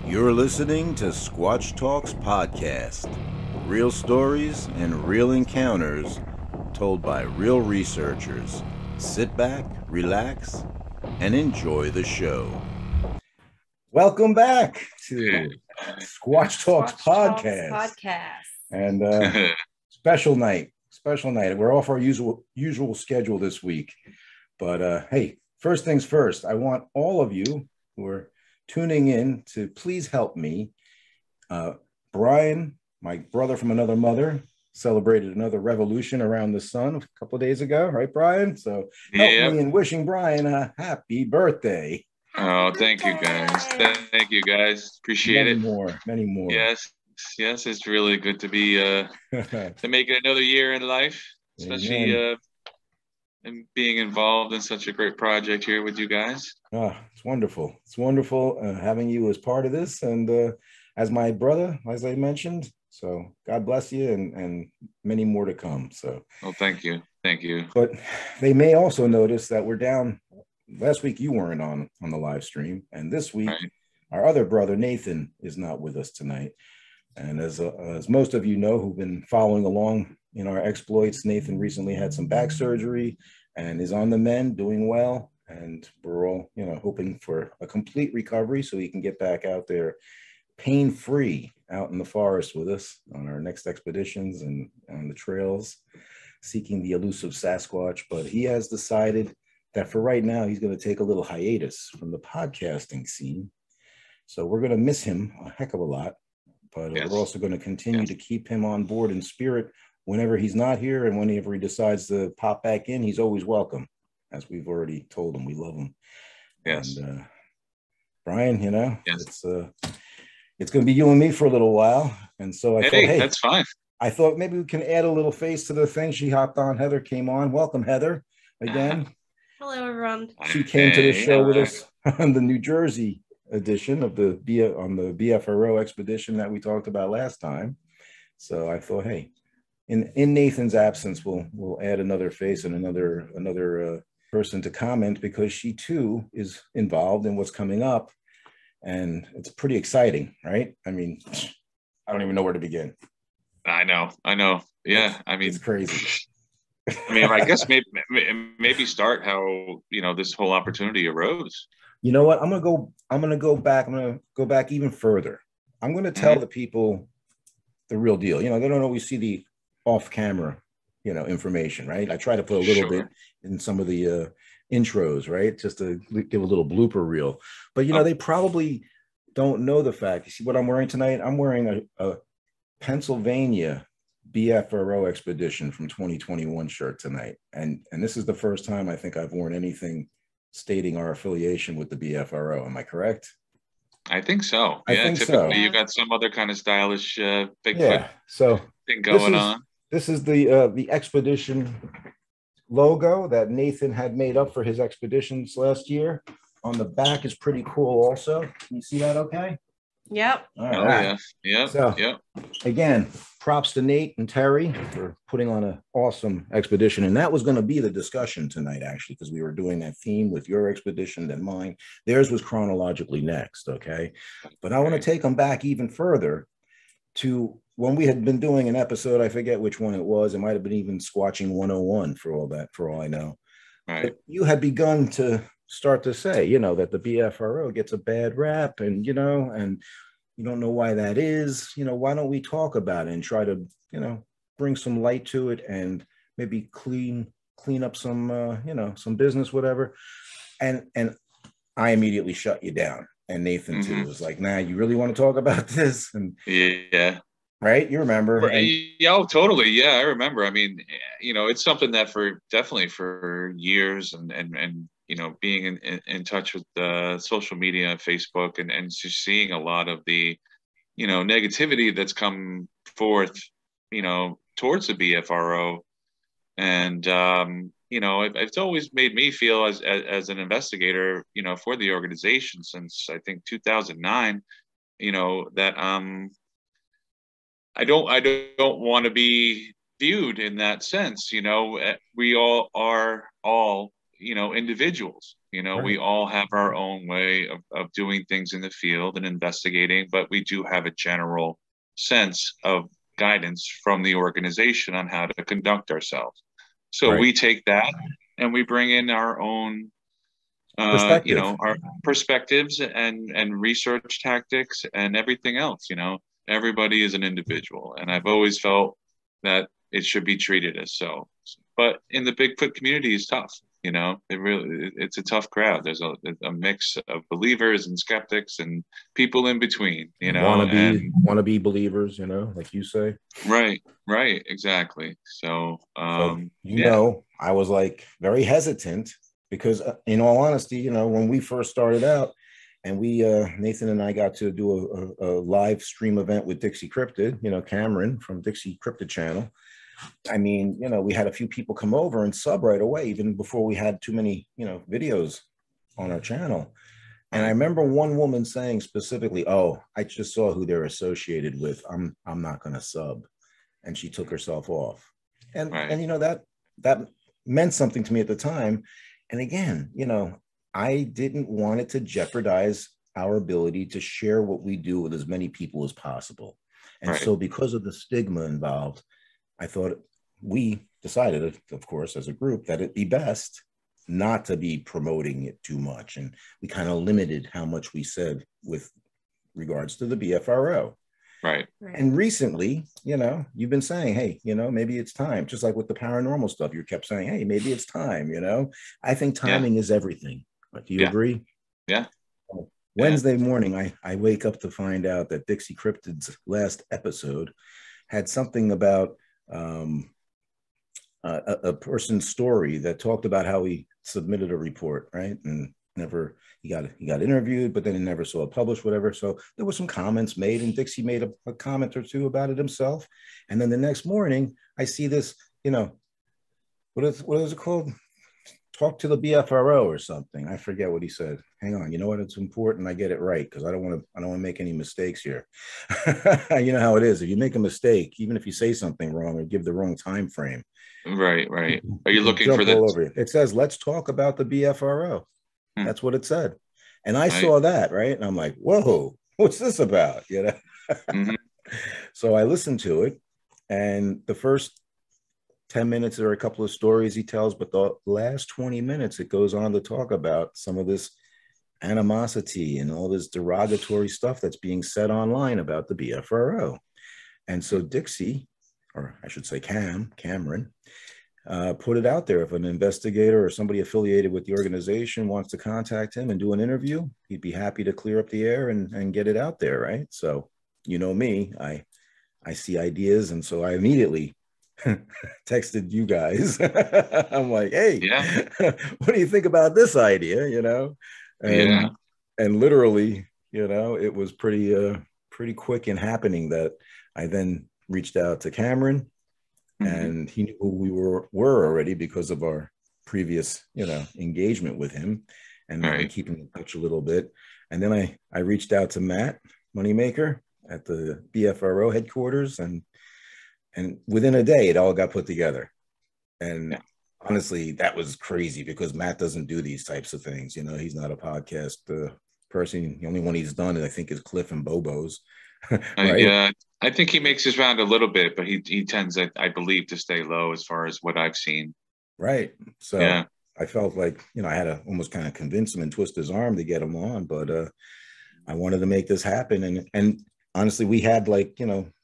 You're listening to Squatch Talks Podcast. Real stories and real encounters told by real researchers. Sit back, relax, and enjoy the show. Welcome back to Squatch Talks Podcast. And special night. We're off our usual schedule this week. But hey, first things first, I want all of you who are tuning in to please help me. Brian, my brother from another mother, celebrated another revolution around the sun a couple of days ago, right, Brian? So help me in wishing Brian a happy birthday. Oh, thank you guys. Thank you guys. Appreciate it. Many more. Yes, it's really good to be to make it another year in life, especially and being involved in such a great project here with you guys. Oh, it's wonderful. It's wonderful having you as part of this and as my brother, as I mentioned. So God bless you and many more to come. So, well, thank you. But they may also notice that we're down. Last week you weren't on the live stream, and this week our other brother Nathan is not with us tonight. And as most of you know who've been following along in our exploits, Nathan recently had some back surgery and is on the mend, doing well. And we're all, hoping for a complete recovery so he can get back out there pain-free out in the forest with us on our next expeditions and on the trails, seeking the elusive Sasquatch. But he has decided that for right now, he's going to take a little hiatus from the podcasting scene. So we're going to miss him a heck of a lot. But we're also going to continue to keep him on board in spirit whenever he's not here. And whenever he decides to pop back in, he's always welcome. As we've already told him, we love him. Yes. And Brian, it's going to be you and me for a little while. And so I thought, hey, that's fine. I thought maybe we can add a little face to the thing. She hopped on. Heather came on. Welcome, Heather, again. Hello, everyone. She came to the show with us on the New Jersey edition of the BFRO expedition that we talked about last time. So I thought, hey, in Nathan's absence, we'll add another face and another person to comment, because she too is involved in what's coming up, and it's pretty exciting, right? I mean, I don't even know where to begin. I know. Yeah, it's crazy. I mean, I guess maybe start how this whole opportunity arose. You know what? I'm gonna go back even further. I'm gonna tell the people the real deal. They don't always see the off-camera, information, right? I try to put a little bit in some of the intros, right? Just to give a little blooper reel. But they probably don't know the fact. You see what I'm wearing tonight? I'm wearing a Pennsylvania BFRO expedition from 2021 shirt tonight. And this is the first time I think I've worn anything stating our affiliation with the BFRO. Am I correct? I think so. I think typically so. You got some other kind of stylish Bigfoot thing going on. This is the expedition logo that Nathan had made up for his expeditions last year. On the back is pretty cool also. Can you see that okay? Yep. All right. Yeah. So, again, props to Nate and Terry for putting on an awesome expedition. And that was going to be the discussion tonight, actually, because we were doing that theme with your expedition and mine. Theirs was chronologically next, okay? But I want to take them back even further to when we had been doing an episode. I forget which one it was. It might have been even Squatching 101 for all I know. Right. But you had begun to start to say, that the BFRO gets a bad rap, and and you don't know why that is. Why don't we talk about it and try to, bring some light to it and maybe clean up some, some business, whatever. And I immediately shut you down. And Nathan too was like, nah, you really want to talk about this? And right, you remember? Totally. Yeah, I remember. I mean, it's something that definitely for years and being in touch with social media, Facebook, and just seeing a lot of the, negativity that's come forth, towards the BFRO. And, it's always made me feel as an investigator, for the organization since I think 2009, that I don't want to be viewed in that sense. We all are individuals. Right. We all have our own way of doing things in the field and investigating, but we do have a general sense of guidance from the organization on how to conduct ourselves. So we take that and we bring in our own our perspectives and research tactics and everything else. Everybody is an individual, and I've always felt that it should be treated as so. But in the Bigfoot community is tough. It's a tough crowd. There's a mix of believers and skeptics and people in between, wannabe believers, like you say. Right, exactly. So I was like very hesitant because in all honesty, when we first started out and we, Nathan and I got to do a live stream event with DIXIE CRYPTID, Cameron from DIXIE CRYPTID channel. I mean, we had a few people come over and sub right away, even before we had too many, videos on our channel. And I remember one woman saying specifically, "Oh, I just saw who they're associated with. I'm not going to sub." And she took herself off. And that meant something to me at the time. And again, I didn't want it to jeopardize our ability to share what we do with as many people as possible. And so because of the stigma involved, I thought we decided, of course, as a group, that it'd be best not to be promoting it too much. And we kind of limited how much we said with regards to the BFRO. Right. And recently, you've been saying, hey, maybe it's time. Just like with the paranormal stuff, you kept saying, hey, maybe it's time, I think timing is everything. Do you agree? Yeah. Wednesday morning, I wake up to find out that DIXIE CRYPTID's last episode had something about a person's story that talked about how he submitted a report, right? And he got interviewed, but then he never saw it published, whatever. So there were some comments made, and DIXIE made a comment or two about it himself. And then the next morning, I see this, what is it called? Talk to the BFRO or something. I forget what he said. Hang on. You know what? It's important I get it right, because I don't want to make any mistakes here. You know how it is. If you make a mistake, even if you say something wrong or give the wrong time frame. Right. Are you looking for this? All over it. It says, let's talk about the BFRO. That's what it said. And I saw that, right? And I'm like, whoa, what's this about? So I listened to it, and the first 10 minutes there are a couple of stories he tells, but the last 20 minutes it goes on to talk about some of this animosity and all this derogatory stuff that's being said online about the BFRO. And so DIXIE, or I should say Cameron, put it out there. If an investigator or somebody affiliated with the organization wants to contact him and do an interview, he'd be happy to clear up the air and get it out there, right? So, me, I see ideas, and so I immediately texted you guys. I'm like, hey, what do you think about this idea? And literally, it was pretty quick in happening that I then reached out to Cameron, and he knew who we were already because of our previous, engagement with him, and we've been keeping in touch a little bit. And then I reached out to Matt Moneymaker at the BFRO headquarters, and within a day, it all got put together. And honestly, that was crazy because Matt doesn't do these types of things. He's not a podcast person. The only one he's done, I think, is Cliff and Bobo's. Right? Yeah, I think he makes his round a little bit, but he tends, I believe, to stay low as far as what I've seen. Right. So I felt like, I had to almost kind of convince him and twist his arm to get him on. But I wanted to make this happen. And honestly, we had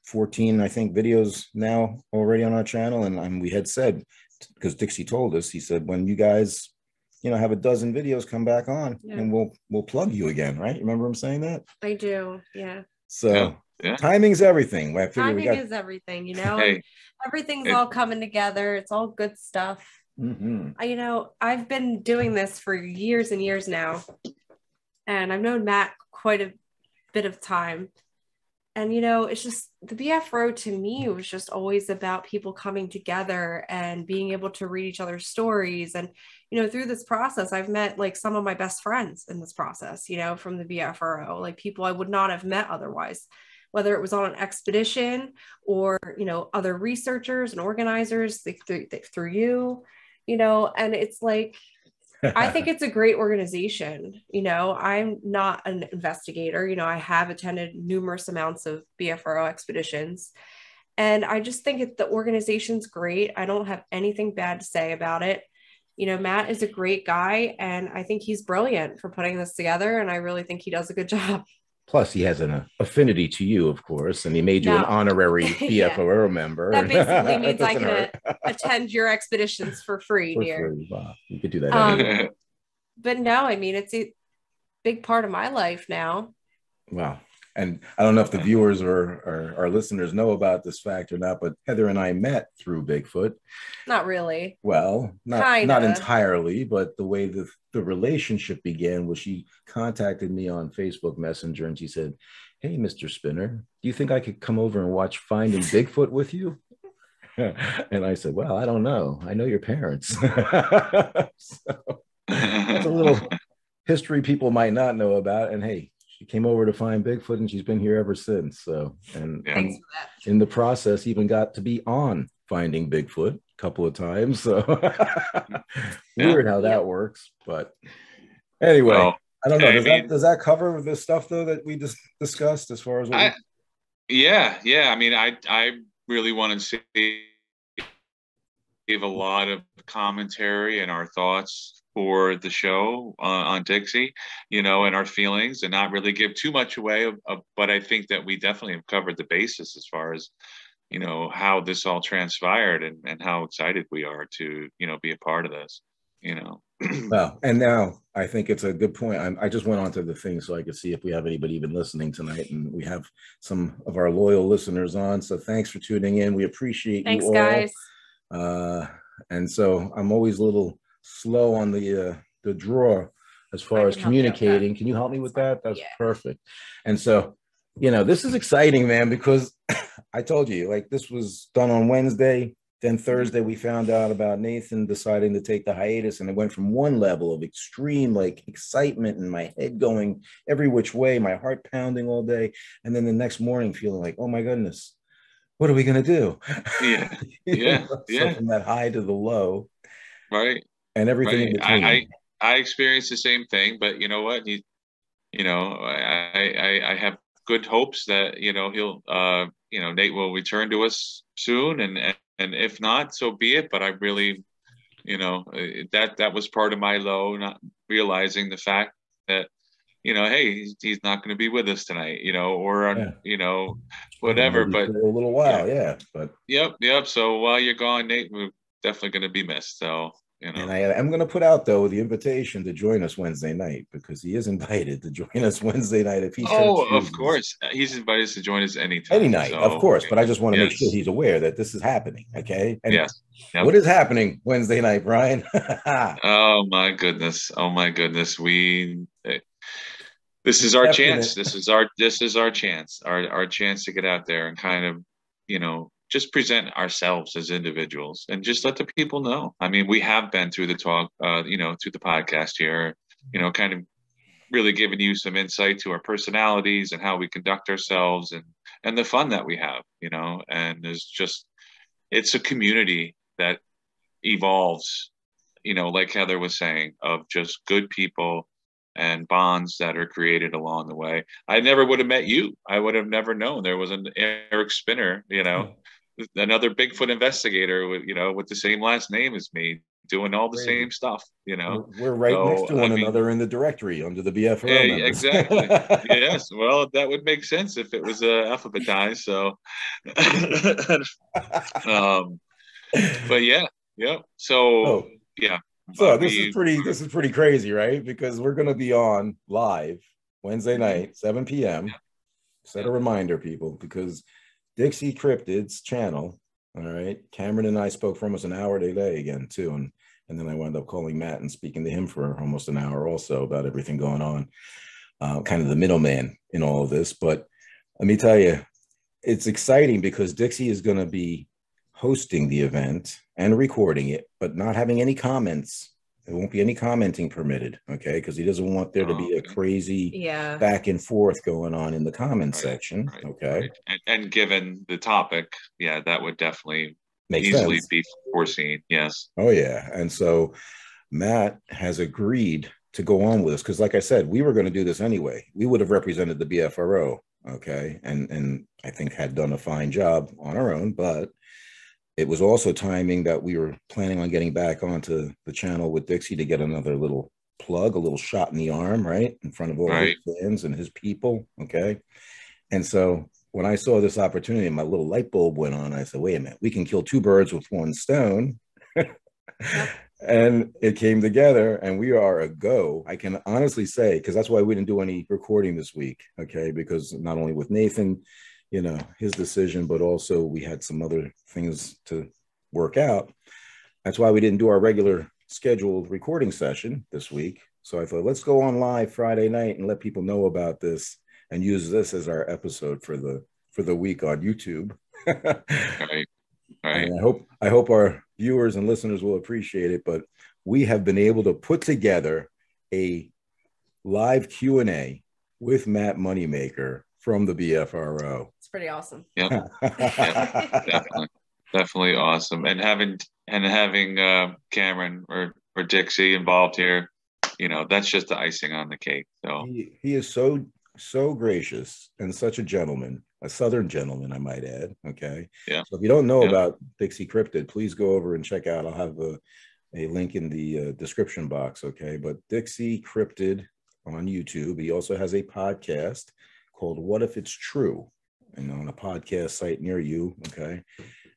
14, I think, videos now already on our channel. And we had said, because DIXIE told us, he said, when you guys, have a dozen videos, come back on and we'll plug you again, right? Remember him saying that? I do. Yeah. So timing's everything. Timing is everything, Hey, everything's all coming together. It's all good stuff. I've been doing this for years and years now, and I've known Matt quite a bit of time. And, it's just the BFRO to me was just always about people coming together and being able to read each other's stories. And, through this process, I've met some of my best friends in this process, from the BFRO, people I would not have met otherwise, whether it was on an expedition or, other researchers and organizers through you, and it's I think it's a great organization. You know, I'm not an investigator. You know, I have attended numerous amounts of BFRO expeditions, and I just think the organization's great. I don't have anything bad to say about it. You know, Matt is a great guy, and I think he's brilliant for putting this together, and I really think he does a good job. Plus, he has an affinity to you, of course, and he made you an honorary BFRO yeah. member. That basically means I can attend your expeditions for free, dear. Wow, you could do that anyway. But no, I mean, it's a big part of my life now. Wow. And I don't know if the viewers or our listeners know about this fact or not, but Heather and I met through Bigfoot. Not really. Well, not entirely, but the way the relationship began was she contacted me on Facebook Messenger and she said, "Hey, Mr. Spinner, do you think I could come over and watch Finding Bigfoot with you?" And I said, "Well, I don't know. I know your parents." So that's a little history people might not know about. And hey, she came over to find Bigfoot and she's been here ever since. So, and in the process, even got to be on Finding Bigfoot a couple of times. So weird how that works. But anyway, well, I don't know. Does that cover the stuff though that we just discussed as far as what yeah. I mean, I really want to give a lot of commentary and our thoughts for the show on Dixie, you know, and our feelings, and not really give too much away. But I think that we definitely have covered the basis as far as, you know, how this all transpired and how excited we are to, you know, be a part of this, you know. Well, and now I think it's a good point. I just went onto the thing so I could see if we have anybody even listening tonight, and we have some of our loyal listeners on. So thanks for tuning in. We appreciate you all. Thanks, guys. And so I'm always a little slow on the draw as far as communicating. Can you help me with that? That's perfect. And so, you know, this is exciting, man, because I told you, like, this was done on Wednesday. Then Thursday, we found out about Nathan deciding to take the hiatus, and it went from one level of extreme, like, excitement and my head going every which way, my heart pounding all day. And then the next morning feeling like, oh my goodness, what are we going to do? So from that high to the low. Right. And everything in between. I experienced the same thing, but you know what? You know, I have good hopes that, you know, he'll, you know, Nate will return to us soon, and if not, so be it. But I really, you know, that was part of my low, not realizing the fact that, you know, hey, he's not going to be with us tonight, you know, or you know, whatever. But for a little while, But yep. So while you're gone, Nate, we're definitely going to be missed. So. You know. And I am going to put out, though, the invitation to join us Wednesday night, because he is invited to join us Wednesday night if he's. Of course, he's invited to join us anytime. Any night, of course. But I just want to make sure he's aware that this is happening. Okay. And yes. Yep. What is happening Wednesday night, Brian? Oh my goodness! This is our chance. This is our chance. Our chance to get out there and kind of, you know, just present ourselves as individuals and just let the people know. I mean, we have been through the talk, you know, through the podcast here, you know, kind of really giving you some insight to our personalities and how we conduct ourselves and the fun that we have, you know, and it's a community that evolves, you know, like Heather was saying, of just good people and bonds that are created along the way. I never would have met you. I would have never known there was an Eric Spinner, you know, another Bigfoot investigator with, you know, with the same last name as me, doing all the same stuff, you know. We're right next to one another in the directory under the BFRO members. Exactly. Yes. Well, that would make sense if it was alphabetized. So, but yeah. So yeah. So this is pretty crazy, right? Because we're going to be on live Wednesday night, 7 p.m. Set a reminder, people, because Dixie Cryptid's channel, all right, Cameron and I spoke for almost an hour today again, too. And then I wound up calling Matt and speaking to him for almost an hour also about everything going on, kind of the middleman in all of this. But let me tell you, it's exciting because Dixie is going to be hosting the event and recording it, but not having any comments. There won't be any commenting permitted, okay? Because he doesn't want there to be a crazy back and forth going on in the comment section, okay? Right. And given the topic, that would definitely easily be foreseen, yes. Oh, yeah. And so Matt has agreed to go on with us because, like I said, we were going to do this anyway. We would have represented the BFRO, okay, and I think had done a fine job on our own, but it was also timing that we were planning on getting back onto the channel with Dixie to get another little plug, a little shot in the arm, right, in front of all his fans and his people, okay. And so when I saw this opportunity, my little light bulb went on. I said, wait a minute, we can kill two birds with one stone. And it came together and we are a go. I can honestly say, because that's why we didn't do any recording this week, okay? Because not only with Nathan, you know, his decision, but also we had some other things to work out. That's why we didn't do our regular scheduled recording session this week. So I thought, let's go on live Friday night and let people know about this and use this as our episode for the week on YouTube. Right. And I hope our viewers and listeners will appreciate it, but we have been able to put together a live Q&A with Matt Moneymaker from the BFRO. It's pretty awesome. Yeah, definitely awesome. And having Cameron or Dixie involved here, you know, that's just the icing on the cake. So he is so gracious and such a gentleman. A Southern gentleman, I might add. Okay. Yeah. So if you don't know about DIXIE CRYPTID, please go over and check out. I'll have a link in the description box. Okay. But DIXIE CRYPTID on YouTube. He also has a podcast called What If It's True? And on a podcast site near you. Okay.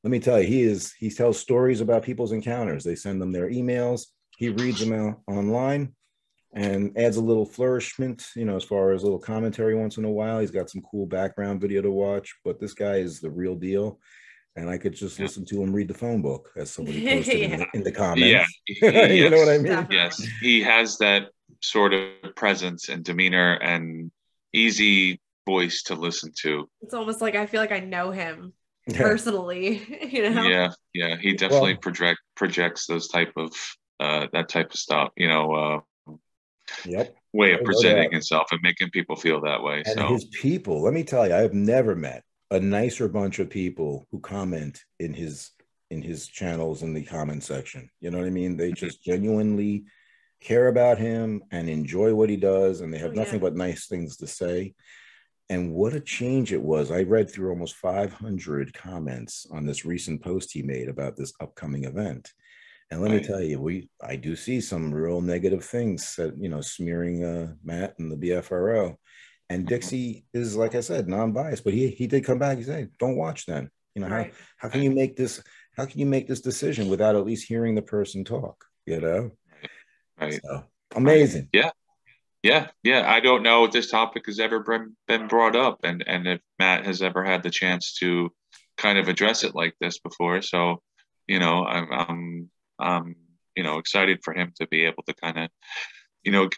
Let me tell you, he tells stories about people's encounters. They send them their emails. He reads them out online and adds a little flourishment, you know, as far as a little commentary once in a while. He's got some cool background video to watch, but this guy is the real deal. And I could just listen to him read the phone book, as somebody posted in the comments. Yeah. You know what I mean? Yes. He has that sort of presence and demeanor and easy voice to listen to. It's almost like I feel like I know him personally, you know? Yeah. He definitely projects those type of that type of stuff, you know, way of presenting himself and making people feel that way. And his people, let me tell you, I have never met a nicer bunch of people who comment in his channels in the comment section. You know what I mean? They just genuinely care about him and enjoy what he does, and they have nothing but nice things to say. And what a change it was. I read through almost 500 comments on this recent post he made about this upcoming event. And let me tell you, I do see some real negative things that, you know, smearing Matt and the BFRO. And Dixie is, like I said, non-biased, but he did come back. He said, don't watch then. You know, how can you make this decision without at least hearing the person talk, you know? Right. So, amazing. Yeah. I don't know if this topic has ever been brought up and if Matt has ever had the chance to kind of address it like this before. So, you know, I'm you know, excited for him to be able to kind of, you know,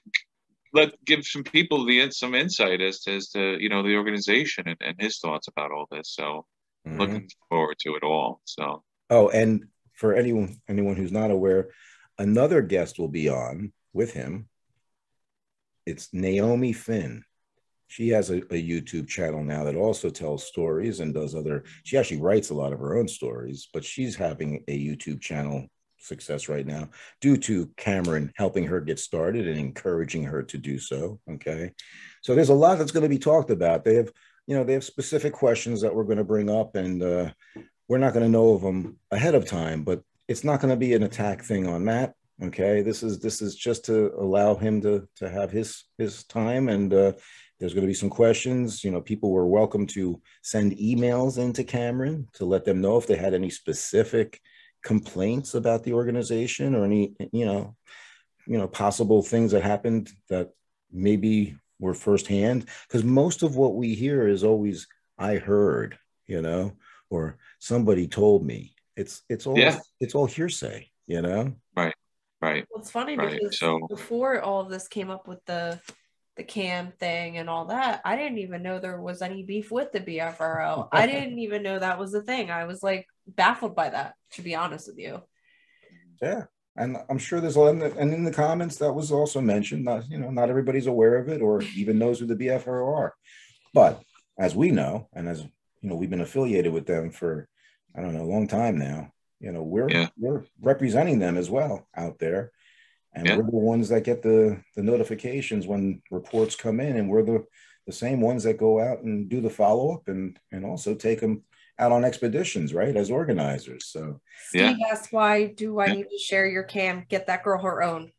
give some people some insight as to you know, the organization and his thoughts about all this. So looking forward to it all. So and for anyone who's not aware, another guest will be on with him. It's Naomi Finn. She has a YouTube channel now that also tells stories and does she actually writes a lot of her own stories, but she's having a YouTube channel success right now due to Cameron helping her get started and encouraging her to do so. Okay. So there's a lot that's going to be talked about. They have specific questions that we're going to bring up, and we're not going to know of them ahead of time, but it's not going to be an attack thing on Matt. Okay. This is just to allow him to have his time. And there's going to be some questions. You know, people were welcome to send emails into Cameron to let them know if they had any specific complaints about the organization or any, you know, possible things that happened that maybe were firsthand. Because most of what we hear is always, I heard, you know, or somebody told me. It's all hearsay, you know? Right. Well, it's funny because before all of this came up with the cam thing and all that, I didn't even know there was any beef with the BFRO. I didn't even know that was a thing. I was like baffled by that, to be honest with you. Yeah. And I'm sure there's a lot, and in the comments that was also mentioned, not everybody's aware of it or even knows who the BFRO are. But as we know, and as you know, we've been affiliated with them for, a long time now. You know, we're representing them as well out there. And we're the ones that get the notifications when reports come in, and we're the same ones that go out and do the follow-up and also take them out on expeditions, right, as organizers. So Steve asked, why do I need to share your cam? Get that girl her own.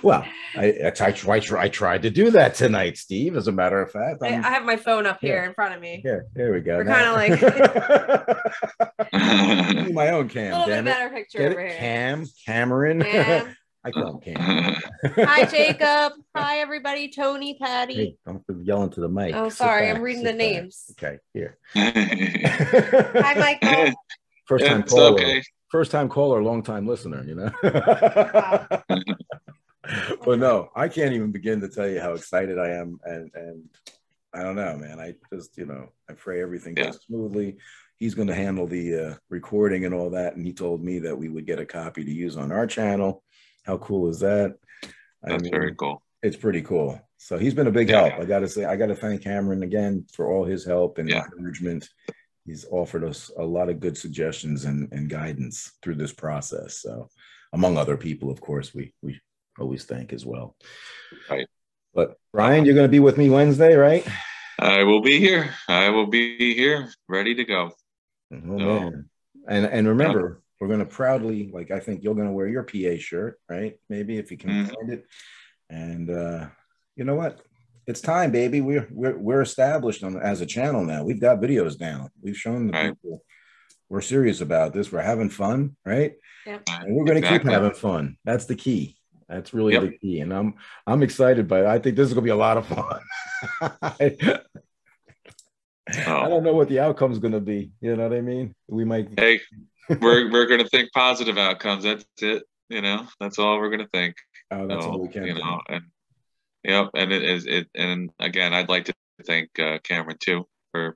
Well, I tried to do that tonight, Steve. As a matter of fact, I have my phone up here in front of me. Here we go. We're kind of like my own cam. A little bit better picture over here. Cameron. I call him Cam. Hi, Jacob. Hi, everybody. Tony, Patty. Hey, don't yell into the mic. Oh, sorry. I'm reading the names. Okay, here. Hi, Michael. First time caller. Okay. First time caller, long time listener, you know. But no, I can't even begin to tell you how excited I am, and I don't know, man. I just, I pray everything goes smoothly. He's going to handle the recording and all that, and he told me that we would get a copy to use on our channel. How cool is that? That's very cool. It's pretty cool. So he's been a big help. I got to say, I got to thank Cameron again for all his help and encouragement. He's offered us a lot of good suggestions and guidance through this process. So, among other people, of course, we always thank as well. Right. But Brian, you're going to be with me Wednesday, right? I will be here. I will be here, ready to go. Oh, man. And remember, we're going to proudly, like, I think you're going to wear your PA shirt, right? Maybe if you can find it. And you know what? It's time, baby. We're established as a channel now. We've got videos down. We've shown the people we're serious about this. We're having fun, right? Yep. And we're going to keep having fun. That's the key. That's really the key. And I'm excited by it. I think this is going to be a lot of fun. I don't know what the outcome is going to be. You know what I mean? We might. Hey, we're going to think positive outcomes. That's it. That's all we're going to think. Oh, that's all we can. And it is it. And again, I'd like to thank Cameron too for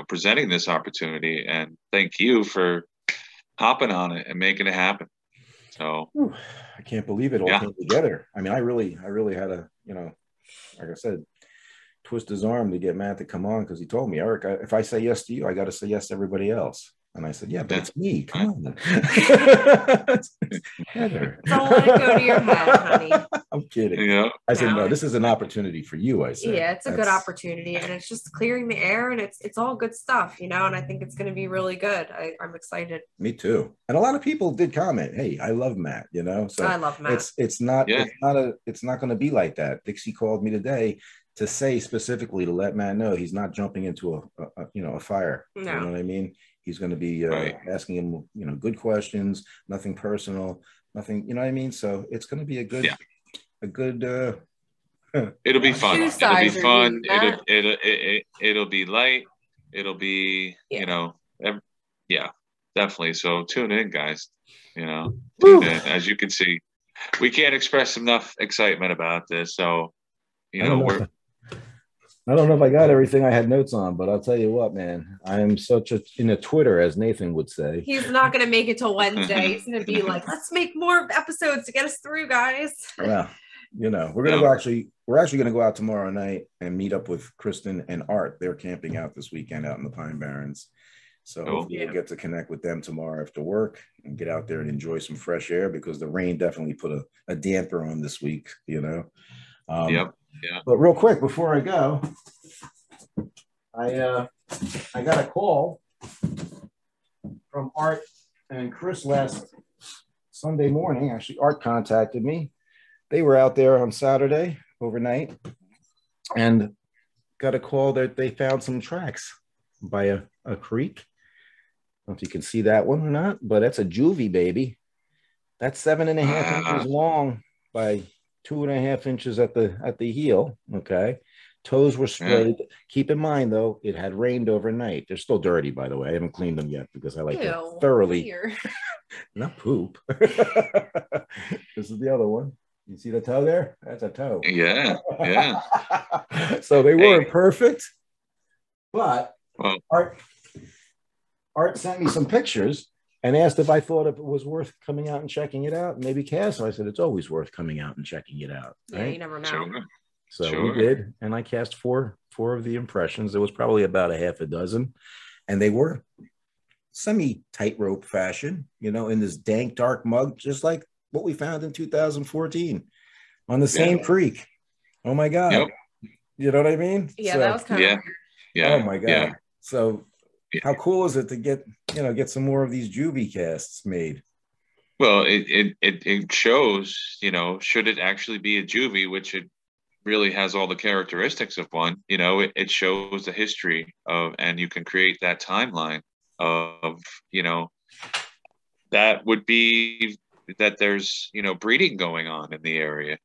presenting this opportunity, and thank you for hopping on it and making it happen. So I can't believe it all came together. I mean, I really had to, like I said, twist his arm to get Matt to come on, because he told me, Eric, if I say yes to you, I got to say yes to everybody else. And I said, yeah, but it's me. Come on. Heather. Don't let it go to your head, honey. I'm kidding. Yeah. I said, no, this is an opportunity for you, I said. Yeah, it's a good opportunity, and it's just clearing the air, and it's all good stuff, and I think it's going to be really good. I'm excited. Me too. And a lot of people did comment, hey, I love Matt, So I love Matt. It's not going to be like that. Dixie called me today to say specifically to let Matt know he's not jumping into a fire. No. You know what I mean? He's going to be asking him, good questions, nothing personal, nothing, you know what I mean? So it's going to be a good. It'll be fun. It'll be fun. It'll be light. It'll be, definitely. So tune in, guys. Tune in. As you can see, we can't express enough excitement about this. So, I don't know if I got everything I had notes on, but I'll tell you what, man, I am in a Twitter, as Nathan would say. He's not going to make it till Wednesday. He's going to be like, let's make more episodes to get us through, guys. Well, we're going to we're actually going to go out tomorrow night and meet up with Kristen and Art. They're camping out this weekend out in the Pine Barrens. So hopefully we'll get to connect with them tomorrow after work and get out there and enjoy some fresh air, because the rain definitely put a damper on this week, Yeah. But real quick before I go, I got a call from Art and Chris last Sunday morning. Actually, Art contacted me. They were out there on Saturday overnight and got a call that they found some tracks by a creek. I don't know if you can see that one or not, but that's a juvie, baby. That's 7.5 inches long by 2.5 inches at the heel. Okay. Toes were sprayed. Keep in mind, though, it had rained overnight. They're still dirty, by the way. I haven't cleaned them yet because I like to thoroughly. Not poop. This is the other one. You see the toe there? That's a toe. Yeah. So they weren't perfect, but Art sent me some pictures and asked if I thought if it was worth coming out and checking it out. Maybe Cass. So I said, it's always worth coming out and checking it out. Right? Yeah, you never know. So we did. And I cast four of the impressions. There was probably about a half a dozen. And they were semi tightrope fashion, you know, in this dank, dark mud, just like what we found in 2014 on the same creek. Oh my God. Yep. You know what I mean? Yeah, that was kind of weird. Yeah. Oh my God. Yeah. So how cool is it to get some more of these juvie casts made? Well, it shows, you know, should it actually be a juvie, which it really has all the characteristics of one, you know, it shows the history of, and you can create that timeline of, you know, that would be that there's, you know, breeding going on in the area.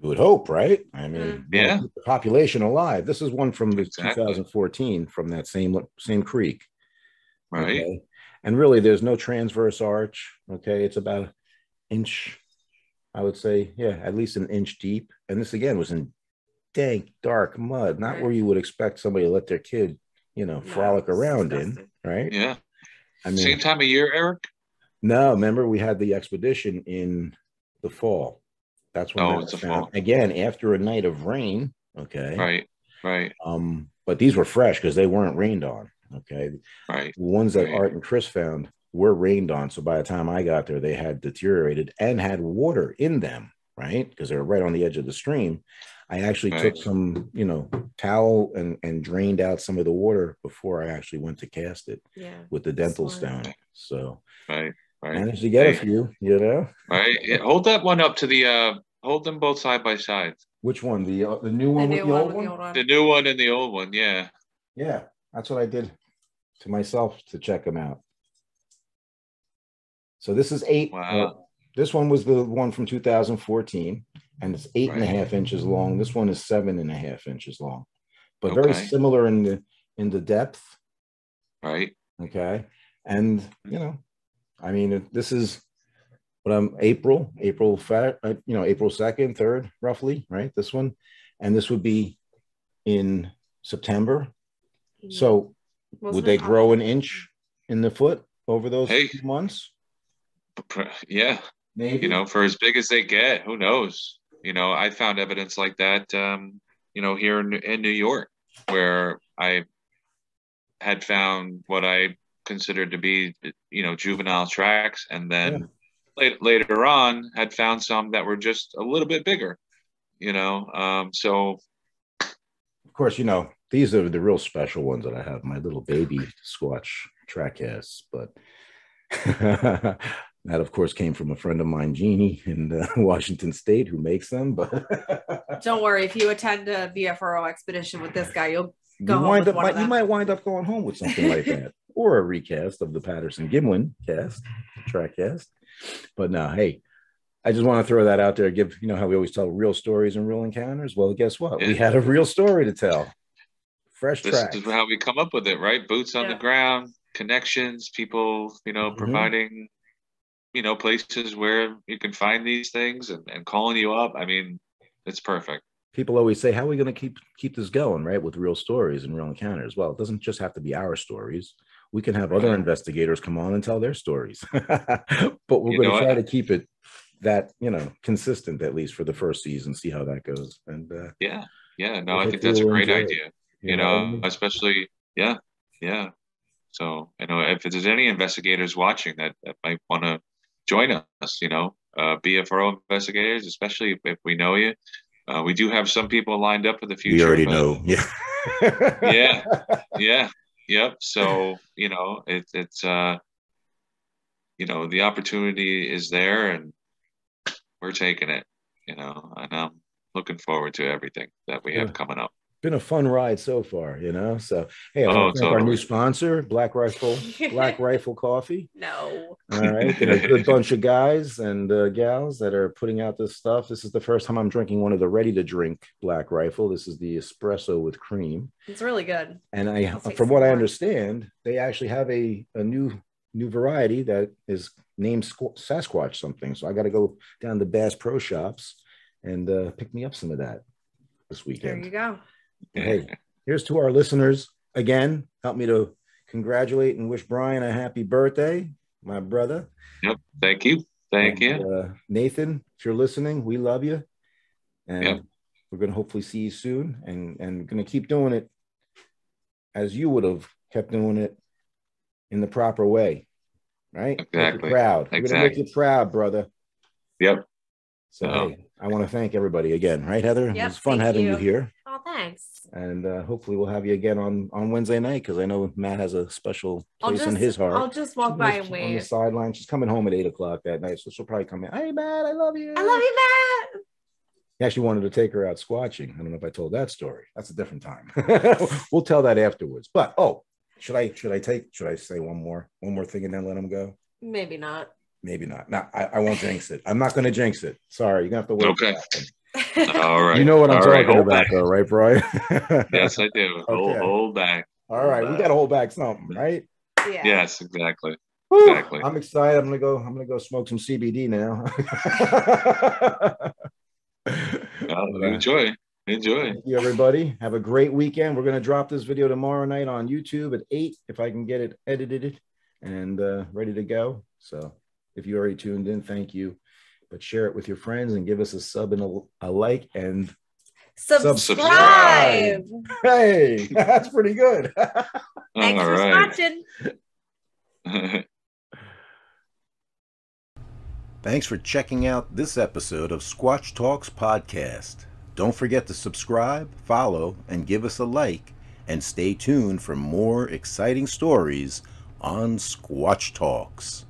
You would hope, right? I mean, yeah, keep the population alive. This is one from the exactly. 2014 from that same creek. Right. Okay. And really, there's no transverse arch. Okay. It's about an inch, I would say. Yeah, at least an inch deep. And this, again, was in dank, dark mud, not where you would expect somebody to let their kid, you know, frolic around in. Right. Yeah. I mean, same time of year, Eric? No, remember, we had the expedition in the fall. That's when that was found. Again, after a night of rain. Okay. Right. But these were fresh because they weren't rained on. Okay. Right. The ones that Art and Chris found were rained on. So by the time I got there, they had deteriorated and had water in them, right? Because they were right on the edge of the stream. I actually took some, you know, towel and drained out some of the water before I actually went to cast it with the dental stone. So managed to get a few, you know. Right. Yeah, hold that one up to the hold them both side by side. Which one? The new one with the old one? The new one and the old one, yeah. Yeah, that's what I did to myself to check them out. So this is 8. Wow. This one was the one from 2014, and it's 8.5 inches long. This one is 7.5 inches long, but very similar in the depth. Right. Okay. And you know, I mean, this is what April 2nd, 3rd, roughly, right? This one, and this would be in September. So would they grow an inch in the foot over those few months? Yeah. Maybe. You know, for as big as they get, who knows? You know, I found evidence like that, you know, here in New York, where I had found what I considered to be, you know, juvenile tracks, and then later on had found some that were just a little bit bigger, you know. So of course, you know, these are the real special ones that I have, my little baby Squatch track casts, but that of course came from a friend of mine, Jeannie, in Washington State, who makes them. But don't worry, if you attend a BFRO expedition with this guy, you might wind up going home with something like that, or a recast of the Patterson Gimlin cast, track cast. But no, hey, I just want to throw that out there. Give, you know, how we always tell real stories and real encounters. Well, guess what? We had a real story to tell. Fresh tracks. This is how we come up with it, right? Boots on the ground, connections, people, you know, providing, you know, places where you can find these things and calling you up. I mean, it's perfect. People always say, how are we going to keep this going, right? With real stories and real encounters. Well, it doesn't just have to be our stories. We can have other investigators come on and tell their stories. But we're going to try to keep it that, you know, consistent, at least for the first season, see how that goes. And no, I think that's a great idea. You know, especially, So, you know, if there's any investigators watching that might want to join us, you know, BFRO investigators, especially if we know you. We do have some people lined up for the future. We already know. Yep. So, you know, it's you know, the opportunity is there and we're taking it, you know, and I'm looking forward to everything that we have coming up. Been a fun ride so far, you know. So hey, I want to thank our new sponsor, Black Rifle Coffee. No. All right, and a good bunch of guys and gals that are putting out this stuff. This is the first time I'm drinking one of the ready to drink Black Rifle. This is the espresso with cream. It's really good. And from what I understand, they actually have a new variety that is named Sasquatch something. So I got to go down to Bass Pro Shops and pick me up some of that this weekend. There you go. Hey, here's to our listeners again. Help me to congratulate and wish Brian a happy birthday, my brother. Yep. Thank you. Thank you. Nathan, if you're listening, we love you. And we're going to hopefully see you soon. And we're going to keep doing it as you would have kept doing it in the proper way, right? Exactly. Make you proud. We're going to make you proud, brother. Yep. So, hey, I want to thank everybody again, right, Heather? It was fun having you here. Oh, thanks. And hopefully we'll have you again on Wednesday night, because I know Matt has a special place in his heart. I'll just walk by and wave. On the sideline. She's coming home at 8 o'clock that night, so she'll probably come in. Hey, Matt, I love you. I love you, Matt. He actually wanted to take her out squatching. I don't know if I told that story. That's a different time. We'll tell that afterwards. But should I say one more thing and then let him go? Maybe not. Maybe not. No, I won't jinx it. I'm not going to jinx it. Sorry, you're going to have to wait. Okay. All right. You know what I'm talking about, back. though, right, Brian? Yes, I do. Okay. Hold back. All right, we got to hold back something, right? Yeah. Yes, exactly. Woo! Exactly. I'm excited. I'm gonna go smoke some CBD now. Enjoy. Thank you, everybody. Have a great weekend. We're gonna drop this video tomorrow night on YouTube at 8 if I can get it edited and ready to go. So if you already tuned in, thank you. But share it with your friends and give us a sub and a like and subscribe. Hey, that's pretty good. Thanks for watching. Thanks for checking out this episode of Squatch Talks Podcast. Don't forget to subscribe, follow, and give us a like, and stay tuned for more exciting stories on Squatch Talks.